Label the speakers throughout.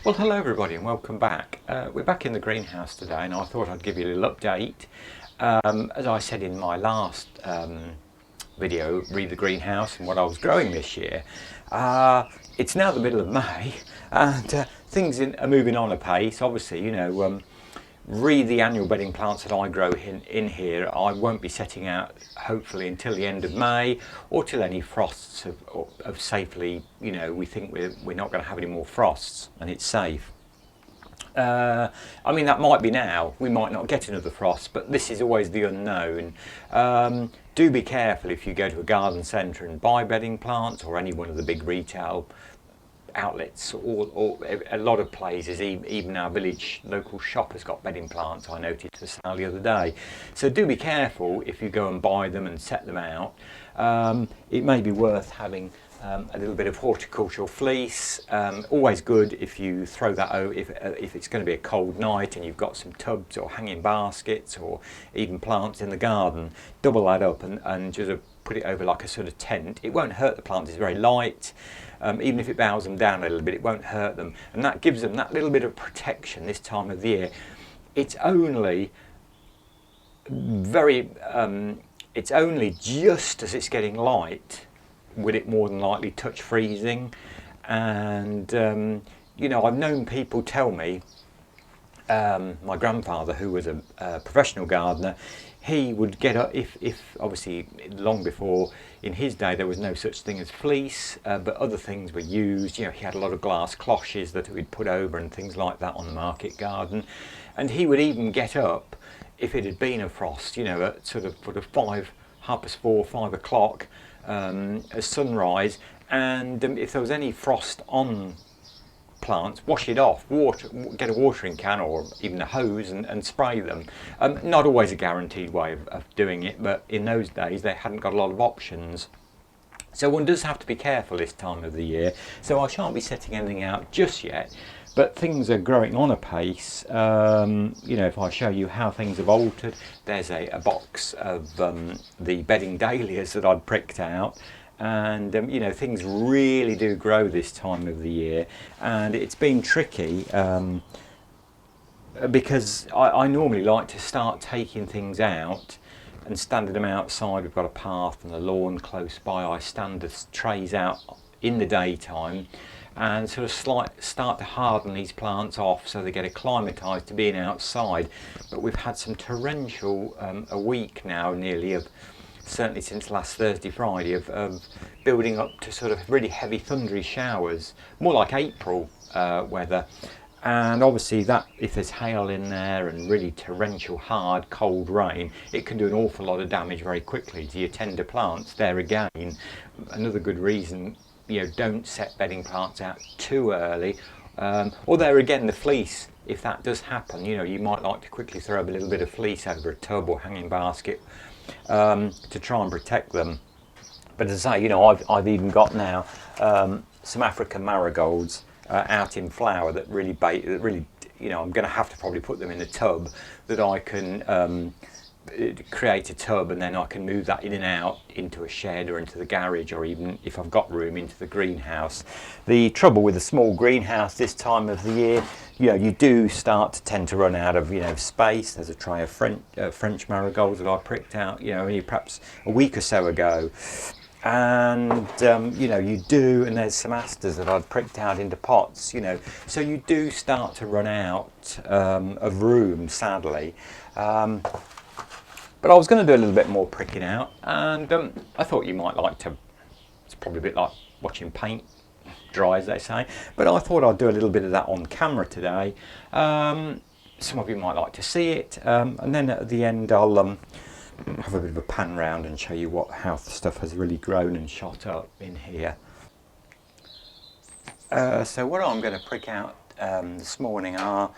Speaker 1: Well, hello everybody and welcome back. We're back in the greenhouse today and I thought I'd give you a little update. As I said in my last video, Read the Greenhouse and what I was growing this year, it's now the middle of May and things are moving on apace. Obviously, read the annual bedding plants that I grow in here. I won't be setting out hopefully until the end of May or till any frosts have safely, we think we're not going to have any more frosts and it's safe. I mean, that might be now, we might not get another frost, but this is always the unknown. Do be careful if you go to a garden centre and buy bedding plants or any one of the big retail outlets or a lot of places, even our village local shop has got bedding plants, I noticed for sale the other day. So do be careful if you go and buy them and set them out. It may be worth having a little bit of horticultural fleece. Always good if you throw that out if it's going to be a cold night and you've got some tubs or hanging baskets or even plants in the garden. Double that up and just put it over like a sort of tent. It won't hurt the plants, it's very light. Even if it bows them down a little bit, it won't hurt them. And that gives them that little bit of protection this time of the year. It's only it's only just as it's getting light would it more than likely touch freezing. And, I've known people tell me, my grandfather, who was a professional gardener, he would get up if obviously long before in his day there was no such thing as fleece, but other things were used. He had a lot of glass cloches that we'd put over and things like that on the market garden, and he would even get up if it had been a frost, at sort of 4:30, 5 o'clock, at sunrise, and if there was any frost on plants, wash it off, get a watering can or even a hose and spray them. Not always a guaranteed way of doing it, but in those days they hadn't got a lot of options. So one does have to be careful this time of the year. So I shan't be setting anything out just yet, but things are growing on apace. If I show you how things have altered, there's a box of the bedding dahlias that I'd pricked out. And things really do grow this time of the year, and it's been tricky because I normally like to start taking things out and standing them outside. We've got a path and a lawn close by. I stand the trays out in the daytime and sort of start to harden these plants off so they get acclimatised to being outside. But we've had some torrential a week now nearly of, certainly since last Thursday, Friday, of building up to sort of really heavy thundery showers, more like April weather. And obviously that, if there's hail in there and really torrential, hard, cold rain, it can do an awful lot of damage very quickly to your tender plants. There again, another good reason, don't set bedding plants out too early. Or there again, the fleece, if that does happen, you might like to quickly throw a little bit of fleece over a tub or hanging basket to try and protect them. But as I say, I've even got now some African marigolds out in flower that really I'm going to have to probably put them in a tub that I can create a tub, and then I can move that in and out into a shed or into the garage, or even if I've got room into the greenhouse. The trouble with a small greenhouse this time of the year, you do start to tend to run out of space. There's a tray of French marigolds that I pricked out only perhaps a week or so ago, and you do, and there's some asters that I'd pricked out into pots, so you do start to run out of room, sadly. But I was going to do a little bit more pricking out, and I thought you might like to. It's probably a bit like watching paint dry, as they say, but I thought I'd do a little bit of that on camera today. Some of you might like to see it, and then at the end I'll have a bit of a pan round and show you how the stuff has really grown and shot up in here. So what I'm going to prick out this morning are,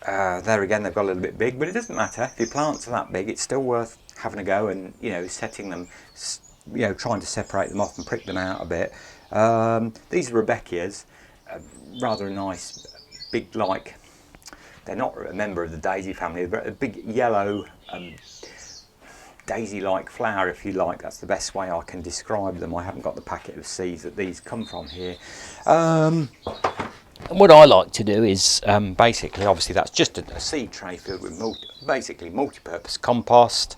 Speaker 1: there again they've got a little bit big, but it doesn't matter. If your plants are that big, it's still worth having a go and setting them, trying to separate them off and prick them out a bit. These are Rebecchias, rather a nice big, they're not a member of the daisy family, but a big yellow daisy-like flower, if you like. That's the best way I can describe them. I haven't got the packet of seeds that these come from here. And what I like to do is basically, obviously that's just a seed tray filled with basically multi-purpose compost.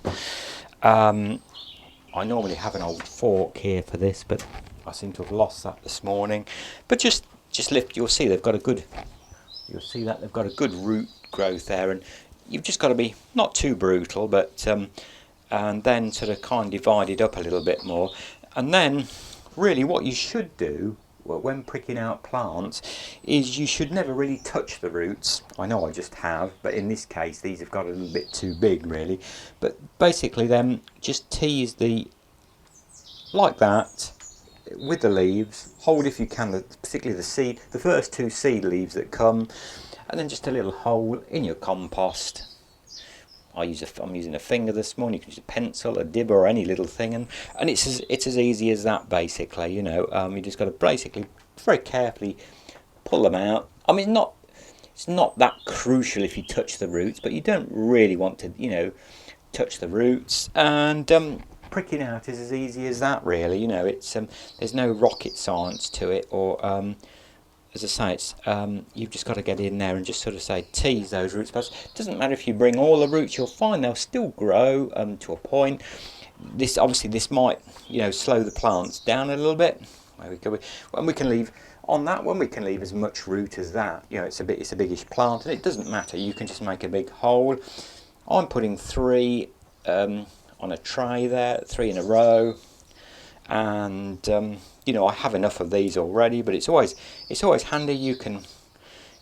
Speaker 1: I normally have an old fork here for this, but I seem to have lost that this morning. But just lift, you'll see they've got a good, you'll see that they've got a good root growth there, and you've just got to be not too brutal, but and then sort of kind of divide it up a little bit more. And then really what you should do when pricking out plants is you should never really touch the roots. I know I just have, but in this case these have got a little bit too big really. But basically then just tease like that with the leaves, hold if you can, particularly the first two seed leaves that come, and then just a little hole in your compost. I'm using a finger this morning. You can use a pencil, a dibber, or any little thing, and it's as easy as that basically. You know, you just got to basically very carefully pull them out. I mean, it's not that crucial if you touch the roots, but you don't really want to, you know, touch the roots. And pricking out is as easy as that, really. You know, it's there's no rocket science to it, or as I say, it's you've just got to get in there and just sort of say tease those roots. But it doesn't matter if you bring all the roots; you'll find they'll still grow to a point. This might, you know, slow the plants down a little bit. When we can leave on that one, we can leave as much root as that. You know, it's a biggish plant, and it doesn't matter. You can just make a big hole. I'm putting 3 on a tray there, 3 in a row, and you know, I have enough of these already, but it's always handy. You can,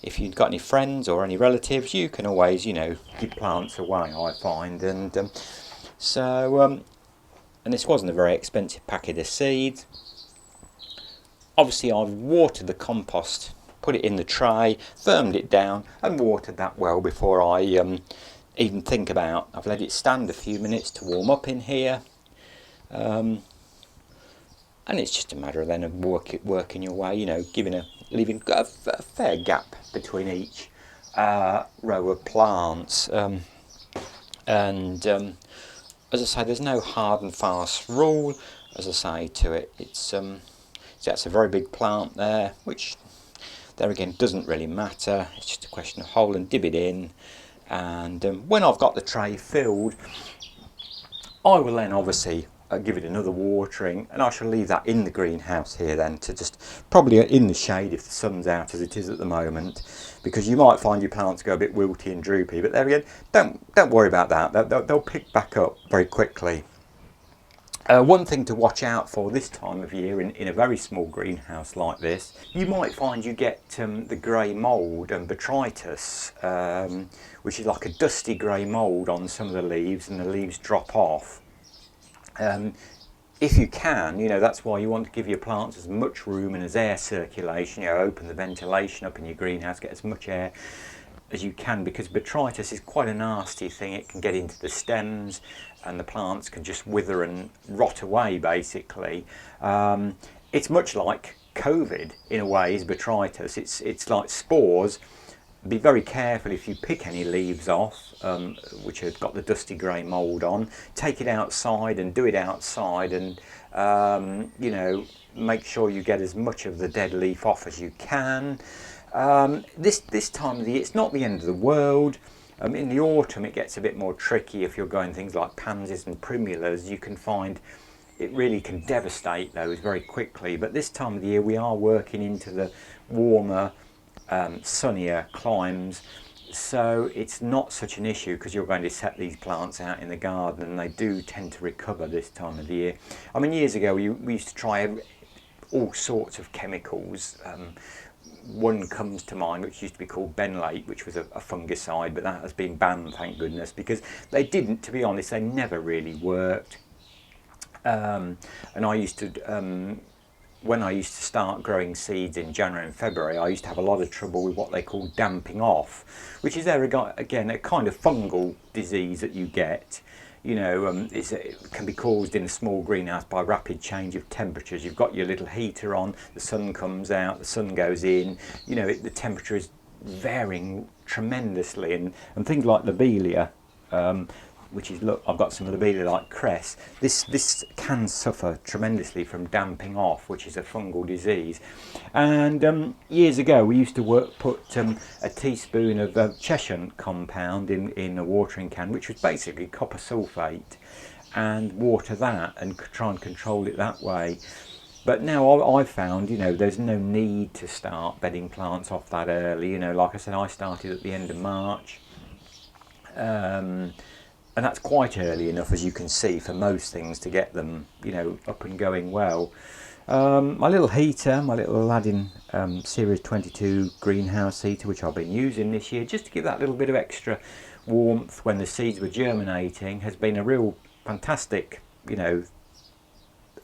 Speaker 1: if you've got any friends or any relatives, you can always, you know, give plants away, I find. And and this wasn't a very expensive packet of seeds. Obviously I've watered the compost, put it in the tray, firmed it down and watered that well before I even think about. I've let it stand a few minutes to warm up in here. And it's just a matter then of working your way, you know, leaving a fair gap between each row of plants. As I say, there's no hard and fast rule, as I say to it. So that's a very big plant there, which there again doesn't really matter. It's just a question of hole and dib it in. And when I've got the tray filled, I will then obviously give it another watering, and I shall leave that in the greenhouse here then, to just probably in the shade if the sun's out as it is at the moment, because you might find your plants go a bit wilty and droopy, but there again, don't worry about that. They'll pick back up very quickly. One thing to watch out for this time of year in a very small greenhouse like this, you might find you get the grey mould and botrytis, which is like a dusty grey mould on some of the leaves, and the leaves drop off. If you can, you know, that's why you want to give your plants as much room and as air circulation, you know, open the ventilation up in your greenhouse, get as much air as you can, because botrytis is quite a nasty thing. It can get into the stems and the plants can just wither and rot away basically. It's much like COVID in a way, is botrytis. It's like spores. Be very careful if you pick any leaves off which have got the dusty grey mould on. Take it outside and do it outside, and you know, make sure you get as much of the dead leaf off as you can. This time of the year, it's not the end of the world. In the autumn it gets a bit more tricky. If you're going things like pansies and primulas, you can find it really can devastate those very quickly. But this time of the year we are working into the warmer, sunnier climes, so it's not such an issue, because you're going to set these plants out in the garden and they do tend to recover this time of the year. I mean, years ago we used to try all sorts of chemicals. One comes to mind which used to be called benlate, which was a fungicide, but that has been banned, thank goodness, because they didn't, to be honest, they never really worked. And I used to when I used to start growing seeds in January and February, I used to have a lot of trouble with what they call damping off, which is again a kind of fungal disease that you get. You know, it can be caused in a small greenhouse by rapid change of temperatures. You've got your little heater on, the sun comes out, the sun goes in, you know, the temperature is varying tremendously, and things like lobelia, which is, look, I've got some lobelia like cress. This can suffer tremendously from damping off, which is a fungal disease. And years ago we used to put a teaspoon of Cheshire compound in a watering can, which was basically copper sulfate, and water that and try and control it that way. But now I've found, you know, there's no need to start bedding plants off that early. You know, like I said, I started at the end of March. And that's quite early enough, as you can see, for most things to get them, you know, up and going well. My little heater, my little Aladdin Series 22 greenhouse heater, which I've been using this year just to give that little bit of extra warmth when the seeds were germinating, has been a real fantastic, you know,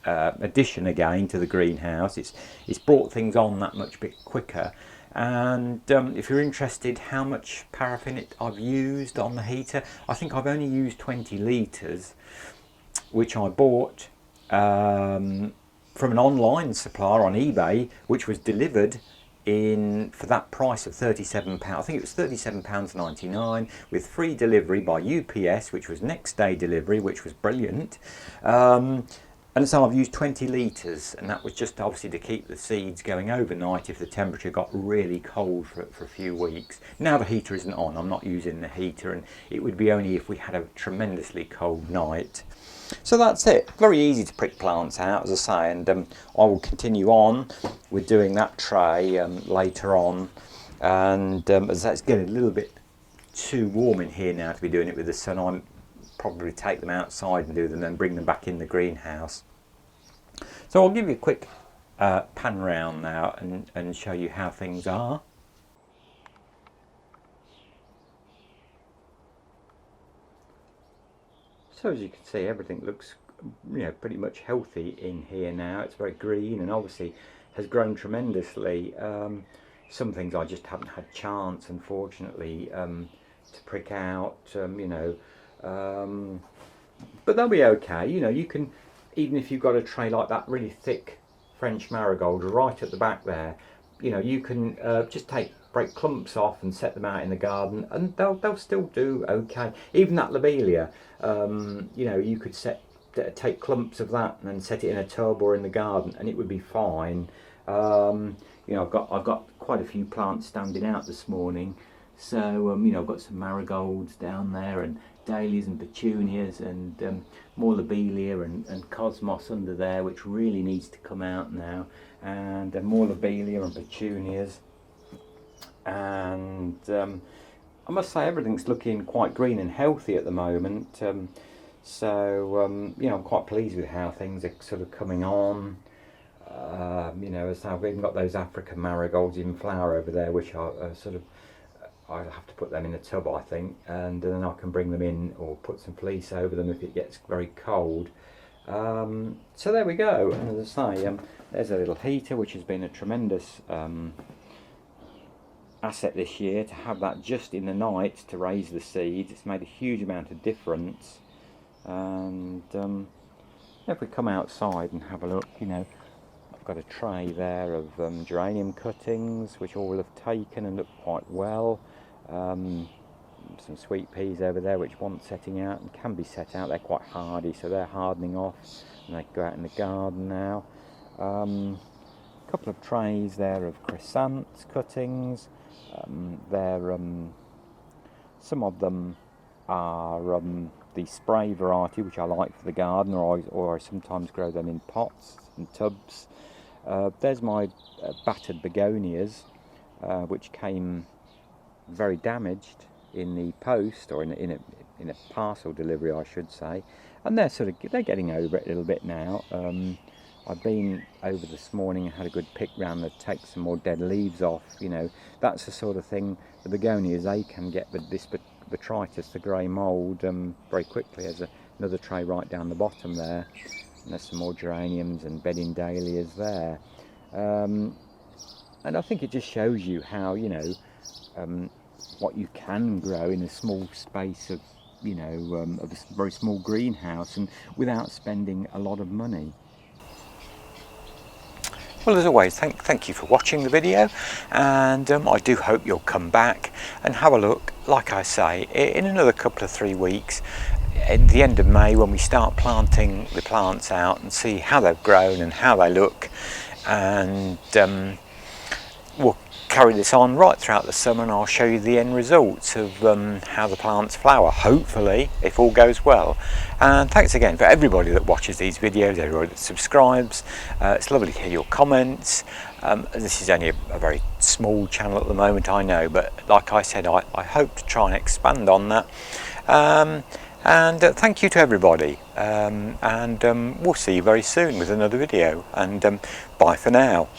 Speaker 1: addition again to the greenhouse. It's brought things on that much bit quicker. And if you're interested how much paraffin I've used on the heater, I think I've only used 20 litres, which I bought from an online supplier on eBay, which was delivered for that price of £37. I think it was £37.99 with free delivery by UPS, which was next day delivery, which was brilliant. And so I've used 20 litres, and that was just obviously to keep the seeds going overnight if the temperature got really cold for a few weeks. Now the heater isn't on, I'm not using the heater, and it would be only if we had a tremendously cold night. So that's it. Very easy to prick plants out, as I say, and I will continue on with doing that tray later on. And as I say, it's getting a little bit too warm in here now to be doing it with the sun on. Probably take them outside and do them, then bring them back in the greenhouse. So I'll give you a quick pan round now and show you how things are. So as you can see, everything looks, you know, pretty much healthy in here now. It's very green and obviously has grown tremendously. Some things I just haven't had chance, unfortunately, to prick out, you know. But they'll be okay. You know, you can, even if you've got a tray like that really thick French marigold right at the back there, you know, you can just break clumps off and set them out in the garden, and they'll still do okay. Even that lobelia, you know, you could take clumps of that and then set it in a tub or in the garden, and it would be fine. You know, I've got quite a few plants standing out this morning. So, you know, I've got some marigolds down there, and dahlias and petunias, and more lobelia and cosmos under there, which really needs to come out now, and more lobelia and petunias. And I must say everything's looking quite green and healthy at the moment. So, you know, I'm quite pleased with how things are sort of coming on. You know, as I've even got those African marigolds in flower over there, which are sort of, I'll have to put them in a tub, I think, and then I can bring them in or put some fleece over them if it gets very cold. So there we go. And as I say, there's a little heater, which has been a tremendous asset this year, to have that just in the night to raise the seeds. It's made a huge amount of difference. And if we come outside and have a look, you know, I've got a tray there of geranium cuttings, which all have taken and look quite well. Some sweet peas over there which want setting out and can be set out. They're quite hardy, so they're hardening off, and they can go out in the garden now. A couple of trays there of chrysanthemums cuttings. Some of them are the spray variety, which I like for the garden, or I sometimes grow them in pots and tubs. There's my battered begonias, which came very damaged in the post, or in a parcel delivery, I should say, and they're getting over it a little bit now. I've been over this morning and had a good pick round to take some more dead leaves off. You know, that's the sort of thing. The begonias, they can get this botrytis, the grey mould, very quickly. There's another tray right down the bottom there, and there's some more geraniums and bedding dahlias there. And I think it just shows you how, you know, what you can grow in a small space of, you know, of a very small greenhouse, and without spending a lot of money. Well, as always, thank you for watching the video, and I do hope you'll come back and have a look, like I say, in another couple of 3 weeks. at the end of May, when we start planting the plants out and see how they've grown and how they look, and we'll carry this on right throughout the summer, and I'll show you the end results of how the plants flower, hopefully, if all goes well. And thanks again for everybody that watches these videos, everybody that subscribes. It's lovely to hear your comments. This is only a very small channel at the moment, I know, but like I said, I hope to try and expand on that. And thank you to everybody, and we'll see you very soon with another video, and bye for now.